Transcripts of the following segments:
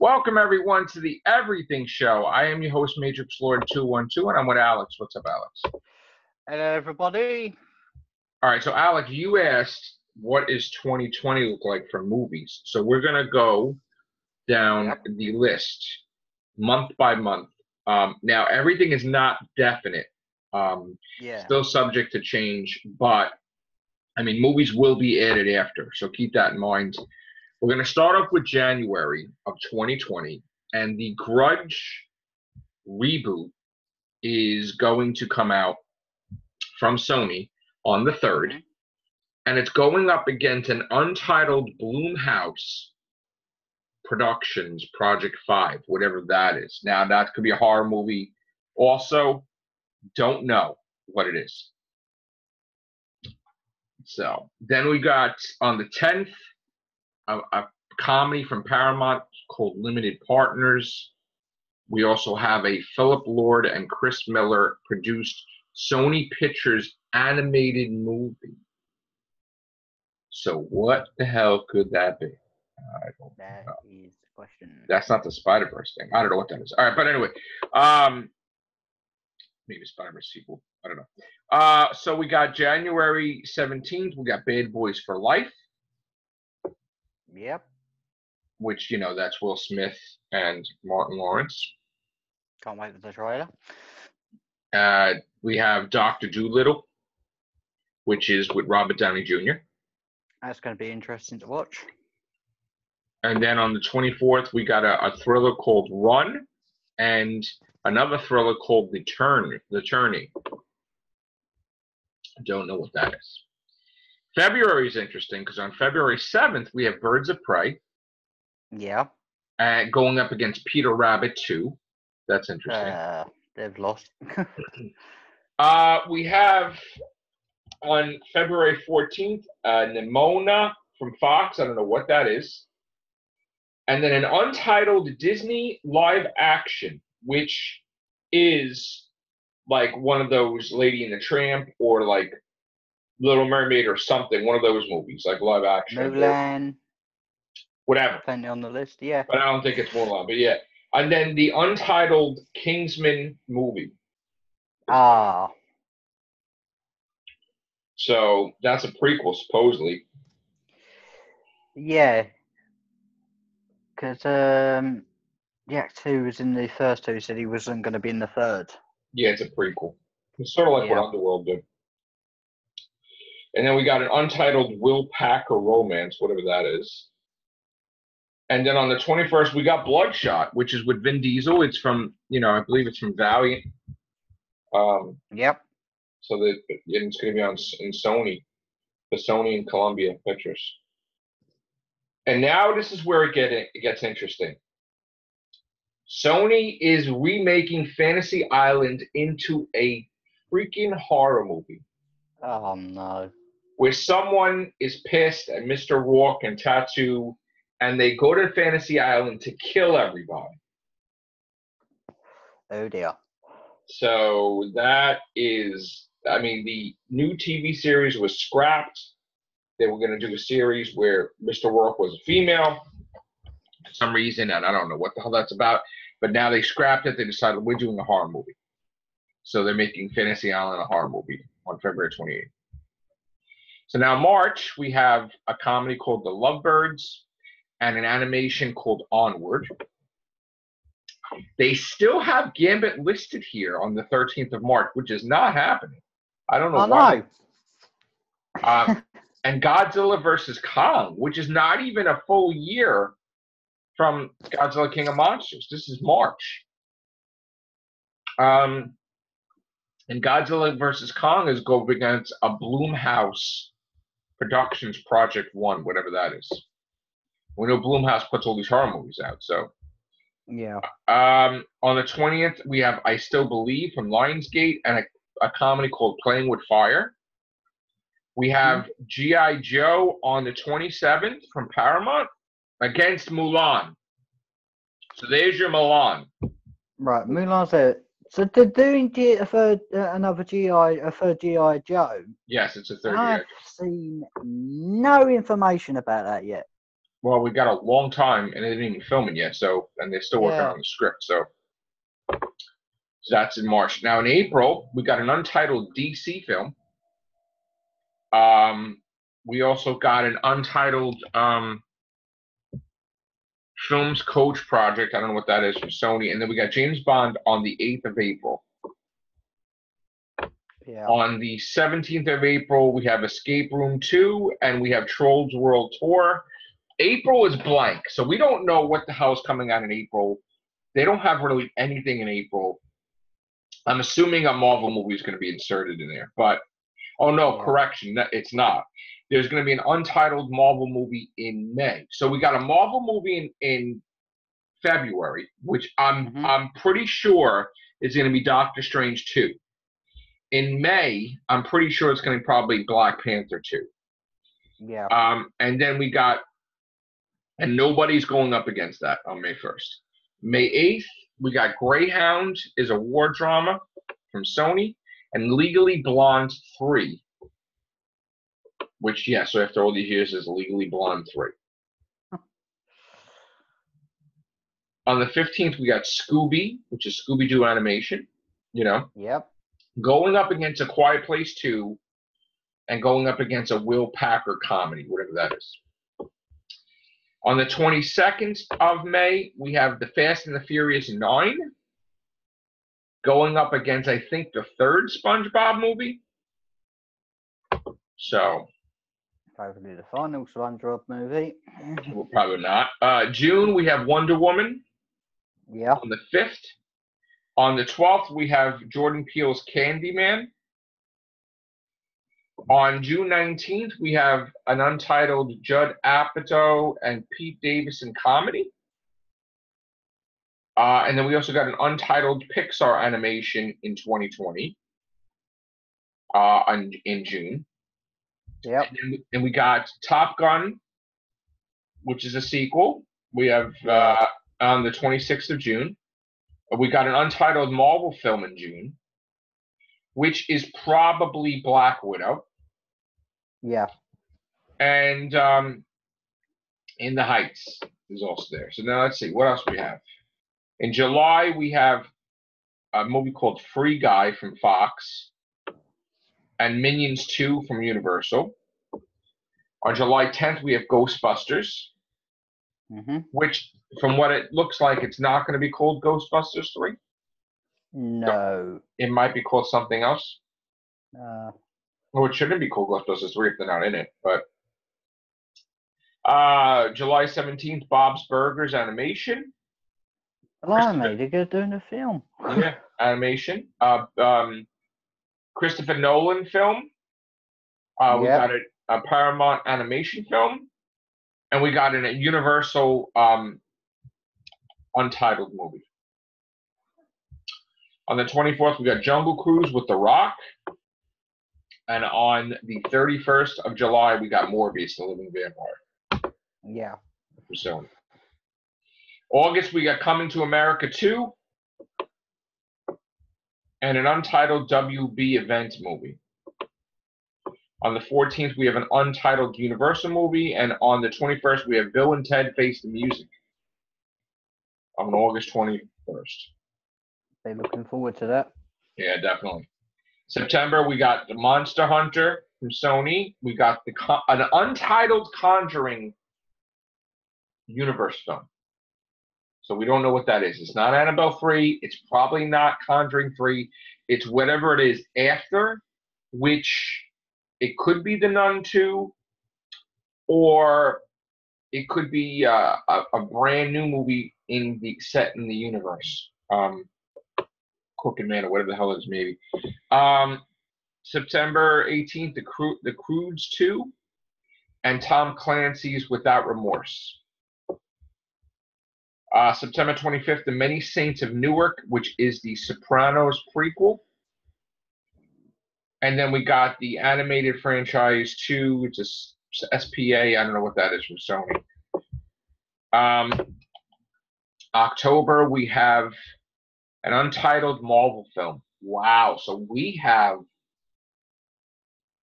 Welcome, everyone, to the Everything Show. I am your host, Matrixlord212, and I'm with Alex. What's up, Alex? Hello, everybody. All right, so, Alex, you asked, what is 2020 look like for movies? So we're going to go down the list month by month. Now, everything is not definite. Still subject to change, but, I mean, movies will be added after, so keep that in mind. We're going to start off with January of 2020, and the Grudge reboot is going to come out from Sony on the 3rd, and it's going up against an untitled Blumhouse Productions Project 5, whatever that is. Now, that could be a horror movie. Also, don't know what it is. So, then we got on the 10th, a comedy from Paramount called Limited Partners. We also have a Philip Lord and Chris Miller produced Sony Pictures animated movie. So what the hell could that be? I don't know. That is the question. That's not the Spider-Verse thing. I don't know what that is. All right, but anyway, maybe Spider-Verse sequel. I don't know. So we got January 17th. We got Bad Boys for Life. Yep. Which, you know, that's Will Smith and Martin Lawrence. Can't wait for the trailer. We have Dr. Dolittle, which is with Robert Downey Jr. That's going to be interesting to watch. And then on the 24th, we got a thriller called Run and another thriller called The Turning. I don't know what that is. February is interesting because on February 7th, we have Birds of Prey. Yeah. Going up against Peter Rabbit 2. That's interesting. They've lost. We have on February 14th, Nimona from Fox. I don't know what that is. And then an untitled Disney live action, which is like one of those Lady and the Tramp or like Little Mermaid or something, one of those movies, like live action. Mulan. Whatever. Plenty on the list, yeah. But I don't think it's Mulan, but yeah. And then the untitled Kingsman movie. So that's a prequel, supposedly. Yeah. Because the actor who was in the first two said he wasn't going to be in the third. Yeah, it's a prequel. It's sort of like what Underworld did. And then we got an untitled Will Packer romance, whatever that is. And then on the 21st, we got Bloodshot, which is with Vin Diesel. It's from, I believe it's from Valiant. Yep. So that it's going to be in Sony, the Sony and Columbia Pictures. And now this is where it gets interesting. Sony is remaking Fantasy Island into a freaking horror movie. Oh, no. Where someone is pissed at Mr. Rourke and Tattoo, and they go to Fantasy Island to kill everybody. Oh, dear. So that is, the new TV series was scrapped. They were going to do a series where Mr. Rourke was a female for some reason, and I don't know what the hell that's about. But now they scrapped it. They decided we're doing a horror movie. So they're making Fantasy Island a horror movie on February 28th. So now March, we have a comedy called The Lovebirds and an animation called Onward. They still have Gambit listed here on the 13th of March, which is not happening. I don't know why. And Godzilla vs. Kong, which is not even a full year from Godzilla King of Monsters. This is March. And Godzilla vs. Kong is going against a Blumhouse Productions Project 1, whatever that is. We know Blumhouse puts all these horror movies out, so. Yeah. On the 20th, we have I Still Believe from Lionsgate and a comedy called Playing with Fire. We have G.I. Joe on the 27th from Paramount against Mulan. So there's your Mulan. Right, Mulan's there. So they're doing a third G.I. Joe. Yes, it's a third G.I. Joe. I've seen no information about that yet. Well, we got a long time, and they didn't even film it yet. So, and they're still working on the script. So that's in March. Now in April, we got an untitled DC film. We also got an untitled Films Coach project. I don't know what that is from Sony. And then we got James Bond on the 8th of April. Yeah. On the 17th of April, we have Escape Room 2, and we have Trolls World Tour. April is blank, so we don't know what the hell is coming out in April. They don't have really anything in April. I'm assuming a Marvel movie is going to be inserted in there, but oh no, correction, it's not. There's going to be an untitled Marvel movie in May. So we got a Marvel movie in February, which I'm pretty sure is going to be Doctor Strange 2. In May, I'm pretty sure it's going to be probably Black Panther 2. Yeah. And then we got, and nobody's going up against that on May 1st. May 8th, we got Greyhound is a war drama from Sony, and Legally Blonde 3. Which, yeah, so after all these years is Legally Blonde 3. On the 15th, we got Scooby, which is Scooby-Doo animation, you know. Yep. Going up against A Quiet Place 2, and going up against a Will Packer comedy, whatever that is. On the 22nd of May, we have The Fast and the Furious 9, going up against, I think, the third SpongeBob movie. So... probably the final SpongeBob movie. Well, probably not. June, we have Wonder Woman. Yeah. On the 5th. On the 12th, we have Jordan Peele's Candyman. On June 19th, we have an untitled Judd Apatow and Pete Davidson comedy. And then we also got an untitled Pixar animation in 2020 in June. Yep. And we got Top Gun, which is a sequel. We have on the 26th of June. We got an untitled Marvel film in June, which is probably Black Widow. Yeah. And In the Heights is also there. So now let's see, what else we have? In July, we have a movie called Free Guy from Fox and Minions 2 from Universal. On July 10th, we have Ghostbusters, which, from what it looks like, it's not going to be called Ghostbusters 3. No. It might be called something else. Well, it shouldn't be called Ghostbusters 3 if they're not in it. But July 17th, Bob's Burgers animation. Blimey, they're doing a film. Yeah, animation. Christopher Nolan film. We got a Paramount animation film. And we got a Universal untitled movie. On the 24th, we got Jungle Cruise with The Rock. And on the 31st of July, we got Morbius, the Living Vampire. Yeah. For Sony. August, we got Coming to America 2. And an untitled WB event movie. On the 14th, we have an untitled Universal movie. And on the 21st, we have Bill and Ted Face the Music. On August 21st. They're looking forward to that. Yeah, definitely. September, we got The Monster Hunter from Sony. We got an untitled Conjuring universe film. So we don't know what that is. It's not Annabelle 3. It's probably not Conjuring 3. It's whatever it is after, which it could be The Nun 2, or it could be a brand new movie set in the universe. Cooking Man or whatever the hell it is, maybe. September 18th, The Croods 2, and Tom Clancy's Without Remorse. September 25th, The Many Saints of Newark, which is the Sopranos prequel. And then we got the animated franchise 2, which is SPA. I don't know what that is from Sony. October, we have an untitled Marvel film. Wow. So we have,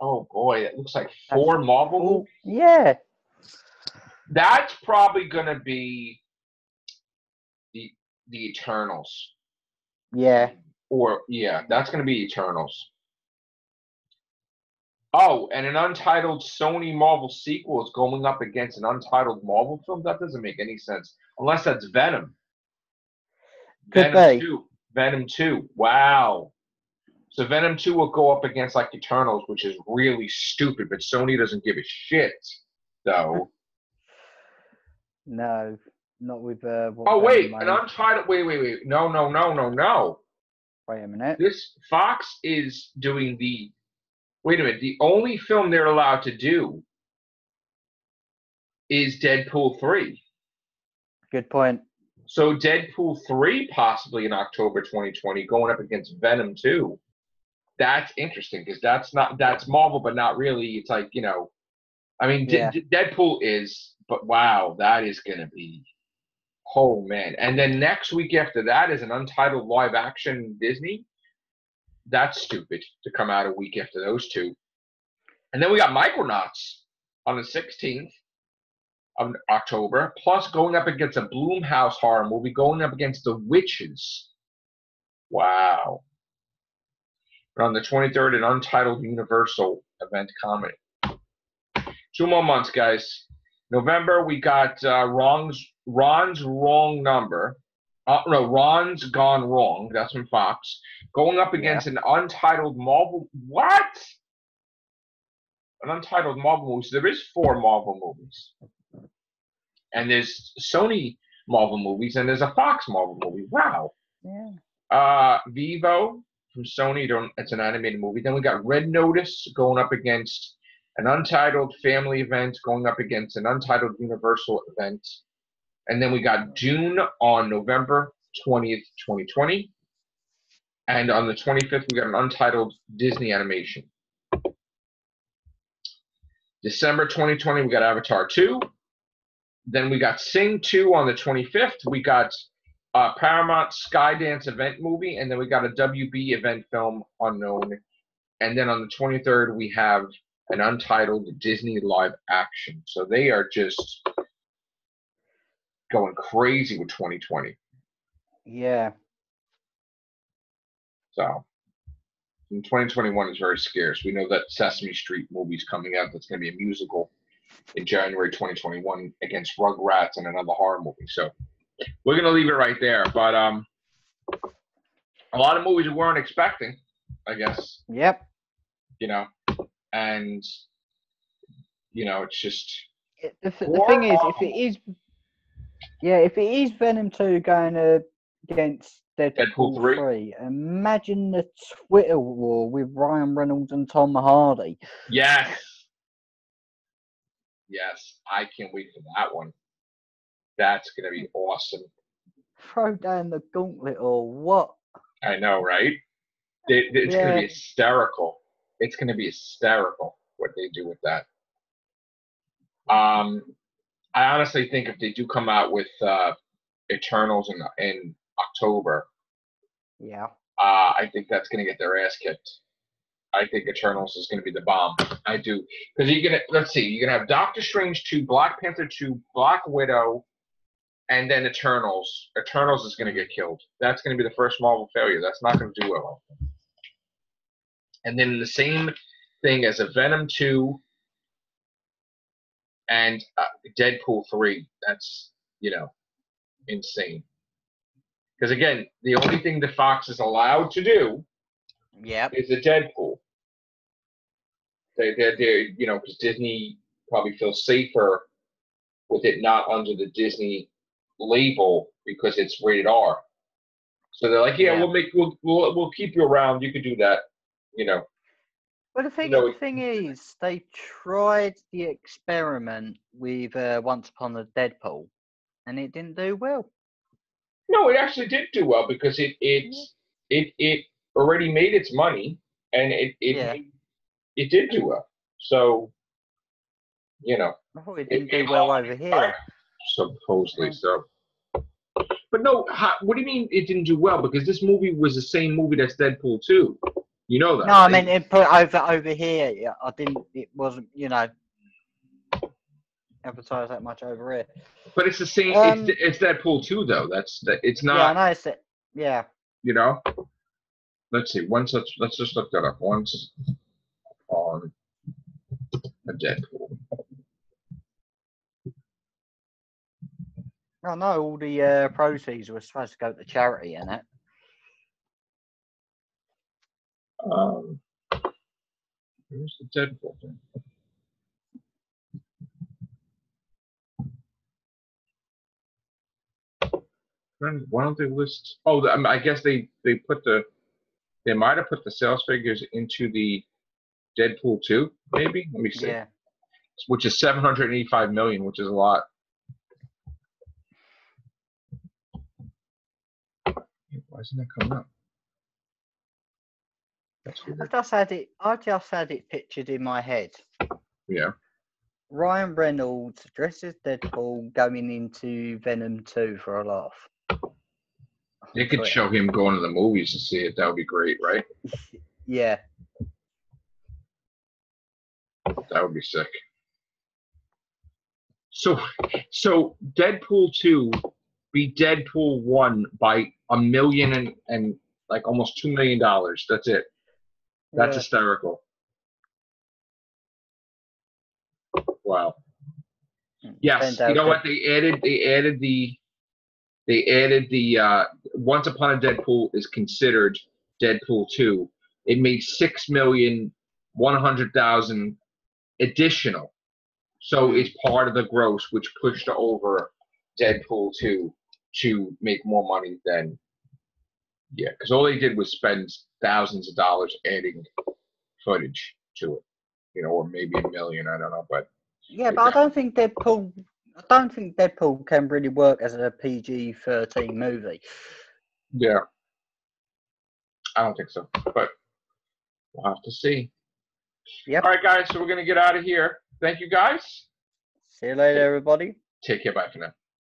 oh boy, it looks like 4 Marvel movies. Yeah. That's probably gonna be the Eternals. Yeah. Or yeah, that's gonna be Eternals. Oh, and an untitled Sony Marvel sequel is going up against an untitled Marvel film? That doesn't make any sense. Unless that's Venom. Could Venom be. 2. Venom 2. Wow. So Venom 2 will go up against like Eternals, which is really stupid, but Sony doesn't give a shit, though. No, not with what Oh, wait, Venom an made. untitled. Wait. No. Wait a minute. This Fox is doing the. Wait a minute. The only film they're allowed to do is Deadpool 3. Good point. So Deadpool 3 possibly in October 2020 going up against Venom 2. That's interesting because that's Marvel, but not really. It's like, I mean, Yeah. Deadpool is, but wow, that is going to be, oh man. And then next week after that is an untitled live action Disney. That's stupid to come out a week after those two. And then we got Micronauts on the 16th of October, plus going up against a Blumhouse horror movie, going up against The Witches. Wow. And on the 23rd, an untitled Universal event comedy. 2 more months, guys. November, we got Ron's Wrong Number. Ron's Gone Wrong. That's from Fox. Going up against an untitled Marvel. What? An untitled Marvel movie. So there is 4 Marvel movies. And there's Sony Marvel movies, and there's a Fox Marvel movie. Wow. Yeah. Vivo from Sony. It's an animated movie. Then we got Red Notice going up against an untitled family event, going up against an untitled Universal event. And then we got Dune on November 20th, 2020. And on the 25th, we got an untitled Disney animation. December 2020, we got Avatar 2. Then we got Sing 2 on the 25th. We got Paramount Skydance event movie. And then we got a WB event film, Unknown. And then on the 23rd, we have an untitled Disney live action. So they are just going crazy with 2020. Yeah. So, and 2021 is very scarce. We know that Sesame Street movie's coming out. That's going to be a musical in January 2021 against Rugrats and another horror movie. So we're going to leave it right there. But a lot of movies we weren't expecting, I guess. Yep. And it's just. The thing is, if it is Venom 2 going against Deadpool 3, imagine the Twitter war with Ryan Reynolds and Tom Hardy. Yes, I can't wait for that one. That's going to be awesome. Throw down the gauntlet or what? I know, right? It's going to be hysterical. It's going to be hysterical what they do with that. I honestly think if they do come out with Eternals in October, I think that's going to get their ass kicked. I think Eternals is going to be the bomb. I do. Because you're going to have Doctor Strange 2, Black Panther 2, Black Widow, and then Eternals. Eternals is going to get killed. That's going to be the first Marvel failure. That's not going to do well. And then the same thing as a Venom 2 and Deadpool 3. That's, insane. Because, again, the only thing the Fox is allowed to do is a Deadpool. They're because Disney probably feels safer with it not under the Disney label because it's rated R. So they're like, we'll keep you around. You could do that, Well, the thing is, they tried the experiment with Once Upon a Deadpool, and it didn't do well. No, it actually did do well because it already made its money, and it did do well. So, I thought it didn't do well over here. Supposedly so. But no, what do you mean it didn't do well? Because this movie was the same movie that's Deadpool 2. You know that. No, I mean it put over here. Yeah, I didn't. It wasn't. advertise that much over here. But it's the same. It's Deadpool 2 though. It's not. Yeah, I know. Yeah. You know. Let's see. Let's just look that up. Once on a Deadpool. I know all the proceeds were supposed to go to charity and that. Where's the Deadpool thing? Why don't they list? Oh, I guess they might have put the sales figures into the Deadpool 2, maybe. Let me see. Yeah. Which is 785 million, which is a lot. Why isn't that coming up? That's weird. I just had it pictured in my head. Yeah. Ryan Reynolds dressed as Deadpool going into Venom 2 for a laugh. They could show him going to the movies to see it. That would be great, right? Yeah. That would be sick. So Deadpool 2 beat Deadpool 1 by $1 million and like almost $2 million. That's it. That's hysterical. Wow. Yes. You know what? They added the Once Upon a Deadpool is considered Deadpool 2. It made 6,100,000 additional. So it's part of the gross, which pushed over Deadpool 2 to make more money than, because all they did was spend thousands of dollars adding footage to it, or maybe $1 million, I don't know, but. Yeah, but I don't think Deadpool can really work as a PG-13 movie. Yeah. I don't think so, but we'll have to see. Yep. All right, guys, so we're going to get out of here. Thank you, guys. See you later, everybody. Take care. Bye for now.